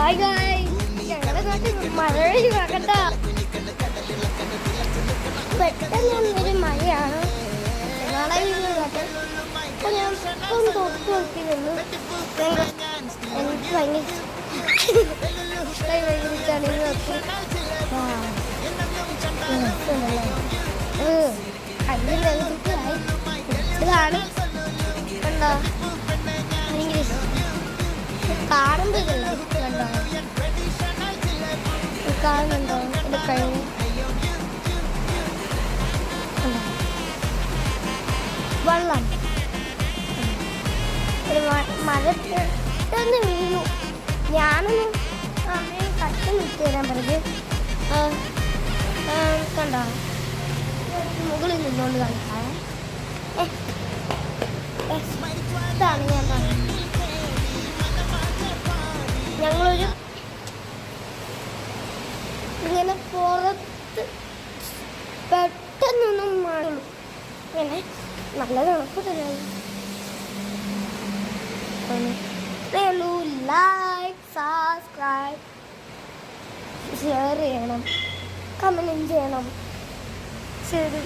Hi guys, ഞങ്ങളുടെ നാട്ടിൽ മഴ പെയ്യുകണ്ട. പെട്ടെന്നൊരു മഴയാണ് നാളെ വീഴുന്നത്. അപ്പോൾ ഞാൻ ഒന്ന് തൊട്ട് നോക്കി നിന്നു. എനിക്ക് ഭയങ്കര ചളിങ്ങി നോക്കി. അതിൻ്റെ നെഗറ്റീവായി ഇതാണ് കണ്ടോ. ഭയങ്കര കാണുമ്പോൾ ഇതല്ലേ കണ്ടോ, കാണുന്നുണ്ടോ ഇത് കഴിഞ്ഞ് വെള്ളം ഒരു മഴ പെട്ടെന്ന് വീണു. ഞാനൊന്നും അമ്മയെ കട്ട് നിൽക്കി തരാൻ പറഞ്ഞു. കണ്ടോ മുകളിൽ നിന്നുകൊണ്ട് കളിക്കാം. ഇതാണ് ഞാൻ പറഞ്ഞത്. ഞങ്ങളൊരു ഇങ്ങനെ പുറത്ത് പെട്ടെന്നൊന്നും മാറുള്ളൂ. ഇങ്ങനെ നല്ല തണുപ്പ് തരാം. ലൈക്ക്, സബ്സ്ക്രൈബ്, ഷെയർ ചെയ്യണം, കമൻറ്റ് ചെയ്യണം. ശരി.